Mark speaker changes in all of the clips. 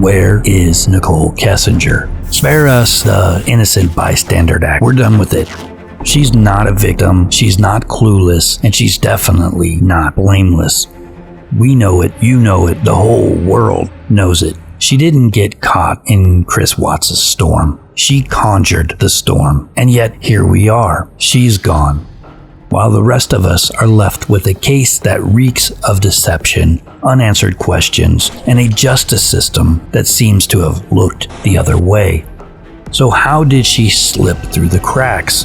Speaker 1: Where is Nichol Kessinger? Spare us the innocent bystander act. We're done with it. She's not a victim, she's not clueless, and she's definitely not blameless. We know it, you know it, the whole world knows it. She didn't get caught in Chris Watts' storm. She conjured the storm, and yet here we are. She's gone, while the rest of us are left with a case that reeks of deception, unanswered questions, and a justice system that seems to have looked the other way. So how did she slip through the cracks?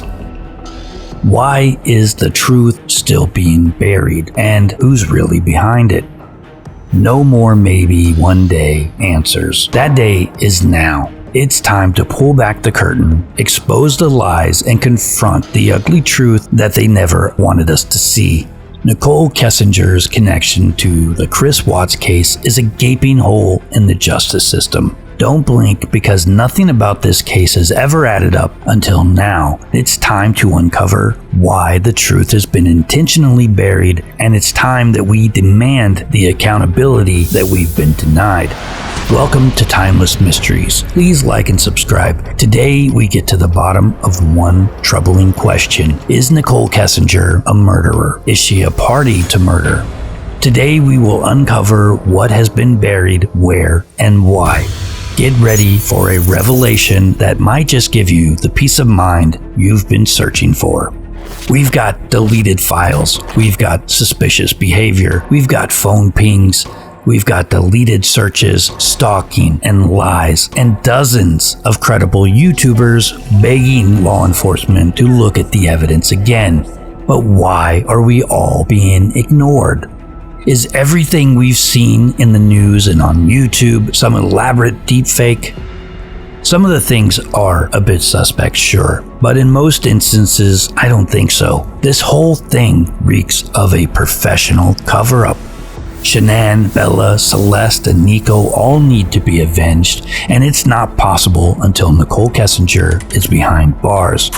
Speaker 1: Why is the truth still being buried, and who's really behind it? No more maybe one day answers. That day is now. It's time to pull back the curtain, expose the lies, and confront the ugly truth that they never wanted us to see. Nichol Kessinger's connection to the Chris Watts case is a gaping hole in the justice system. Don't blink, because nothing about this case has ever added up until now. It's time to uncover why the truth has been intentionally buried, and it's time that we demand the accountability that we've been denied. Welcome to Timeless Mysteries. Please like and subscribe. Today we get to the bottom of one troubling question. Is Nichol Kessinger a murderer? Is she a party to murder? Today we will uncover what has been buried, where, and why. Get ready for a revelation that might just give you the peace of mind you've been searching for. We've got deleted files, we've got suspicious behavior, we've got phone pings, we've got deleted searches, stalking, and lies, and dozens of credible YouTubers begging law enforcement to look at the evidence again. But why are we all being ignored? Is everything we've seen in the news and on YouTube some elaborate deepfake? Some of the things are a bit suspect, sure, but in most instances, I don't think so. This whole thing reeks of a professional cover-up. Shanann, Bella, Celeste, and Nico all need to be avenged, and it's not possible until Nichol Kessinger is behind bars.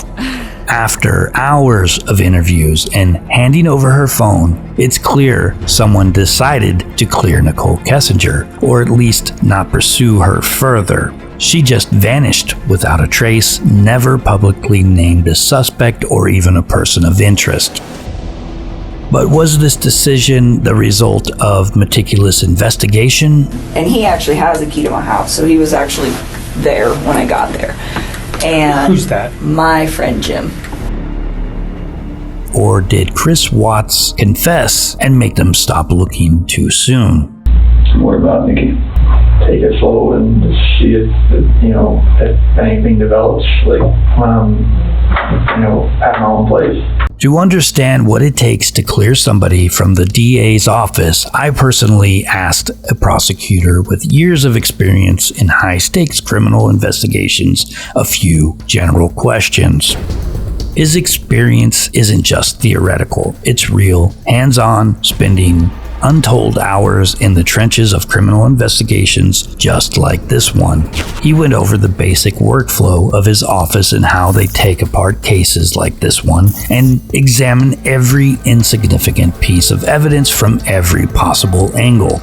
Speaker 1: After hours of interviews and handing over her phone, it's clear someone decided to clear Nichol Kessinger, or at least not pursue her further. She just vanished without a trace, never publicly named a suspect or even a person of interest. But was this decision the result of meticulous investigation?
Speaker 2: And he actually has a key to my house, so he was actually there when I got there. And
Speaker 3: who's that?
Speaker 2: My friend Jim.
Speaker 1: Or did Chris Watts confess and make them stop looking too soon?
Speaker 4: Don't worry about it, Nikki. Take it slow and see if anything develops, like when I'm, at my own place.
Speaker 1: To understand what it takes to clear somebody from the DA's office, I personally asked a prosecutor with years of experience in high-stakes criminal investigations a few general questions. His experience isn't just theoretical, it's real, hands-on, spending untold hours in the trenches of criminal investigations just like this one. He went over the basic workflow of his office and how they take apart cases like this one and examine every insignificant piece of evidence from every possible angle.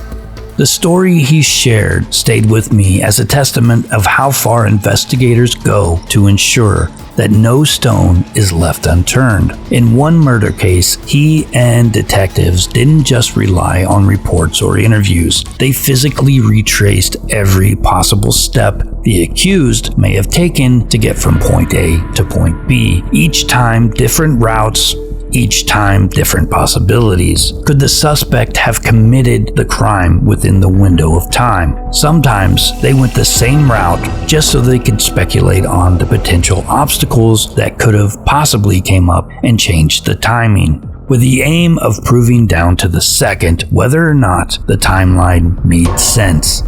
Speaker 1: The story he shared stayed with me as a testament of how far investigators go to ensure that no stone is left unturned. In one murder case, he and detectives didn't just rely on reports or interviews. They physically retraced every possible step the accused may have taken to get from point A to point B. Each time, different routes. Each time, different possibilities. Could the suspect have committed the crime within the window of time? Sometimes they went the same route just so they could speculate on the potential obstacles that could have possibly came up and changed the timing, with the aim of proving down to the second whether or not the timeline made sense.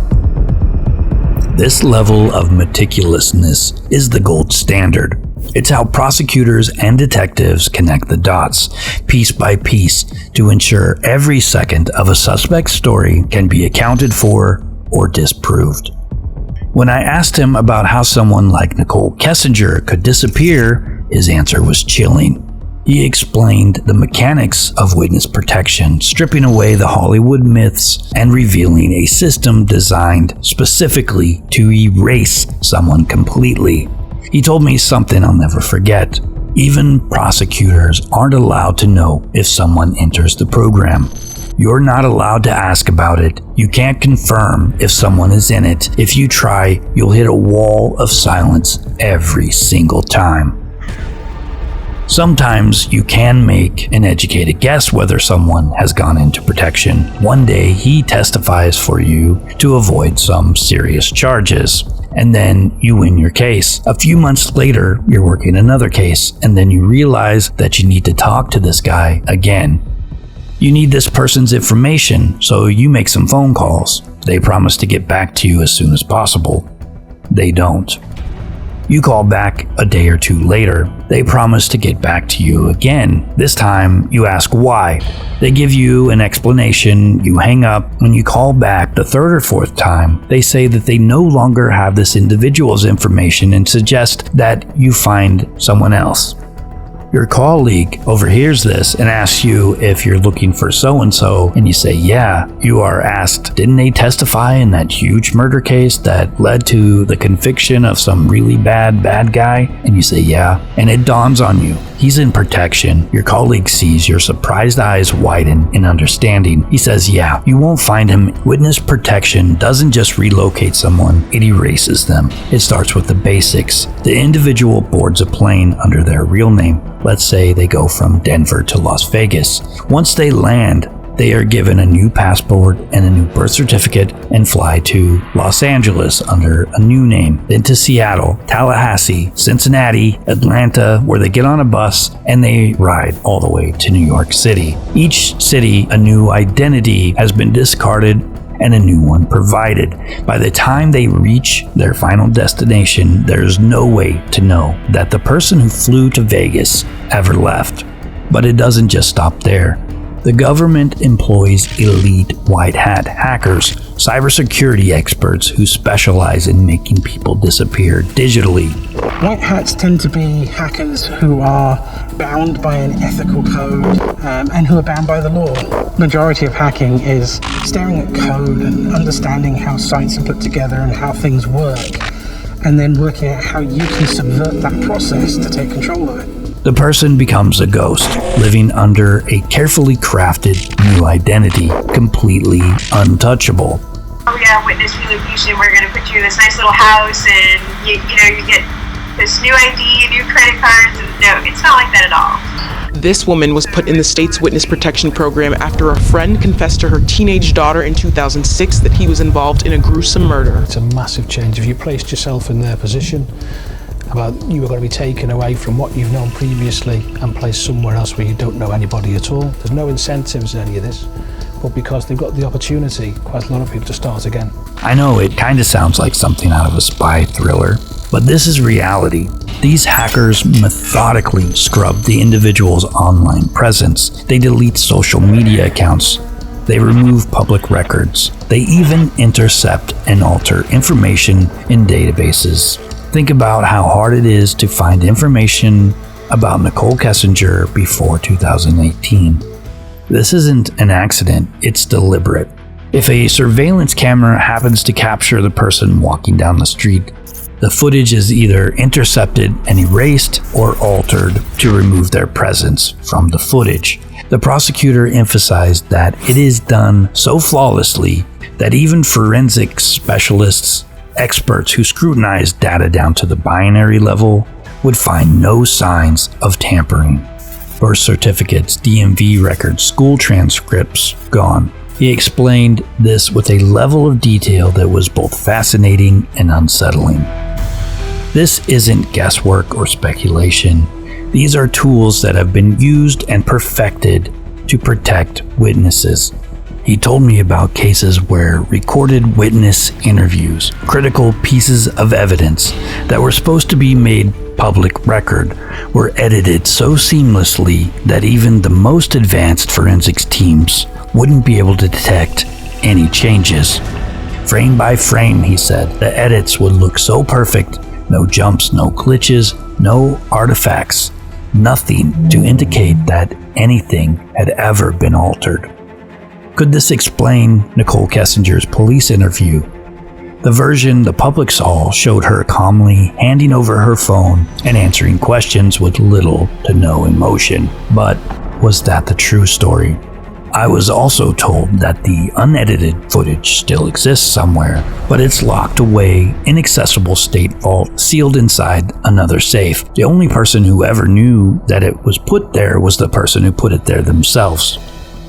Speaker 1: This level of meticulousness is the gold standard. It's how prosecutors and detectives connect the dots, piece by piece, to ensure every second of a suspect's story can be accounted for or disproved. When I asked him about how someone like Nichol Kessinger could disappear, his answer was chilling. He explained the mechanics of witness protection, stripping away the Hollywood myths and revealing a system designed specifically to erase someone completely. He told me something I'll never forget. Even prosecutors aren't allowed to know if someone enters the program. You're not allowed to ask about it. You can't confirm if someone is in it. If you try, you'll hit a wall of silence every single time. Sometimes you can make an educated guess whether someone has gone into protection. One day he testifies for you to avoid some serious charges, and then you win your case. A few months later, you're working another case, and then you realize that you need to talk to this guy again. You need this person's information, so you make some phone calls. They promise to get back to you as soon as possible. They don't. You call back a day or two later. They promise to get back to you again. This time, you ask why. They give you an explanation. You hang up. When you call back the third or fourth time, they say that they no longer have this individual's information and suggest that you find someone else. Your colleague overhears this and asks you if you're looking for so-and-so, and you say, yeah. You are asked, didn't they testify in that huge murder case that led to the conviction of some really bad guy? And you say, yeah. And it dawns on you, he's in protection. Your colleague sees your surprised eyes widen in understanding. He says, yeah, you won't find him. Witness protection doesn't just relocate someone, it erases them. It starts with the basics. The individual boards a plane under their real name. Let's say they go from Denver to Las Vegas. Once they land, they are given a new passport and a new birth certificate and fly to Los Angeles under a new name, then to Seattle, Tallahassee, Cincinnati, Atlanta, where they get on a bus and they ride all the way to New York City. Each city, a new identity has been discarded and a new one provided. By the time they reach their final destination, there's no way to know that the person who flew to Vegas ever left. But it doesn't just stop there. The government employs elite white hat hackers, cybersecurity experts who specialize in making people disappear digitally.
Speaker 3: White hats tend to be hackers who are bound by an ethical code and who are bound by the law. Majority of hacking is staring at code and understanding how sites are put together and how things work, and then working out how you can subvert that process to take control of it.
Speaker 1: The person becomes a ghost, living under a carefully crafted new identity, completely untouchable.
Speaker 5: Oh yeah, witness relocation, we're going to put you in this nice little house and you get this new ID, new credit cards, and no, it's not like that at all.
Speaker 6: This woman was put in the state's witness protection program after a friend confessed to her teenage daughter in 2006 that he was involved in a gruesome murder.
Speaker 7: It's a massive change. If you placed yourself in their position, about you were going to be taken away from what you've known previously and placed somewhere else where you don't know anybody at all. There's no incentives in any of this, but because they've got the opportunity, quite a lot of people to start again.
Speaker 1: I know it kind of sounds like something out of a spy thriller, but this is reality. These hackers methodically scrub the individual's online presence. They delete social media accounts. They remove public records. They even intercept and alter information in databases. Think about how hard it is to find information about Nichol Kessinger before 2018. This isn't an accident, it's deliberate. If a surveillance camera happens to capture the person walking down the street, the footage is either intercepted and erased or altered to remove their presence from the footage. The prosecutor emphasized that it is done so flawlessly that even forensic specialists, experts who scrutinize data down to the binary level, would find no signs of tampering. Birth certificates, DMV records, school transcripts, gone. He explained this with a level of detail that was both fascinating and unsettling. This isn't guesswork or speculation. These are tools that have been used and perfected to protect witnesses. He told me about cases where recorded witness interviews, critical pieces of evidence that were supposed to be made public record, were edited so seamlessly that even the most advanced forensics teams wouldn't be able to detect any changes. Frame by frame, he said, the edits would look so perfect, no jumps, no glitches, no artifacts. nothing to indicate that anything had ever been altered. Could this explain Nichol Kessinger's police interview? The version the public saw showed her calmly handing over her phone and answering questions with little to no emotion. But was that the true story? I was also told that the unedited footage still exists somewhere, but it's locked away, inaccessible state vault, sealed inside another safe. The only person who ever knew that it was put there was the person who put it there themselves.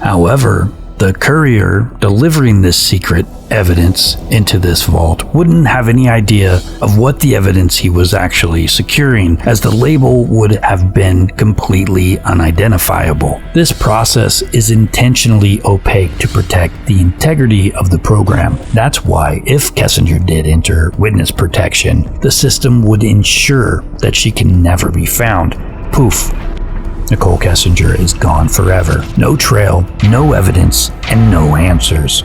Speaker 1: However, the courier delivering this secret evidence into this vault wouldn't have any idea of what the evidence he was actually securing, as the label would have been completely unidentifiable. This process is intentionally opaque to protect the integrity of the program. That's why, if Kessinger did enter witness protection, the system would ensure that she can never be found. Poof. Nichol Kessinger is gone forever. No trail, no evidence, and no answers.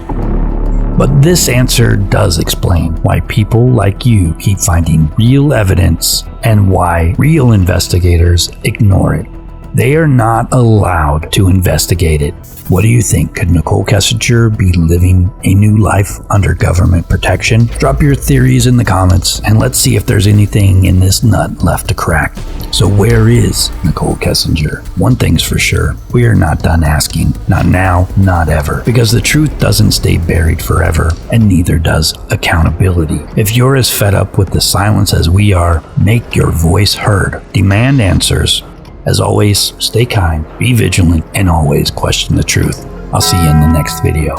Speaker 1: But this answer does explain why people like you keep finding real evidence and why real investigators ignore it. They are not allowed to investigate it. What do you think? Could Nichol Kessinger be living a new life under government protection? Drop your theories in the comments and let's see if there's anything in this nut left to crack. So where is Nichol Kessinger? One thing's for sure, we are not done asking. Not now, not ever. Because the truth doesn't stay buried forever, and neither does accountability. If you're as fed up with the silence as we are, make your voice heard. Demand answers. As always, stay kind, be vigilant, and always question the truth. I'll see you in the next video.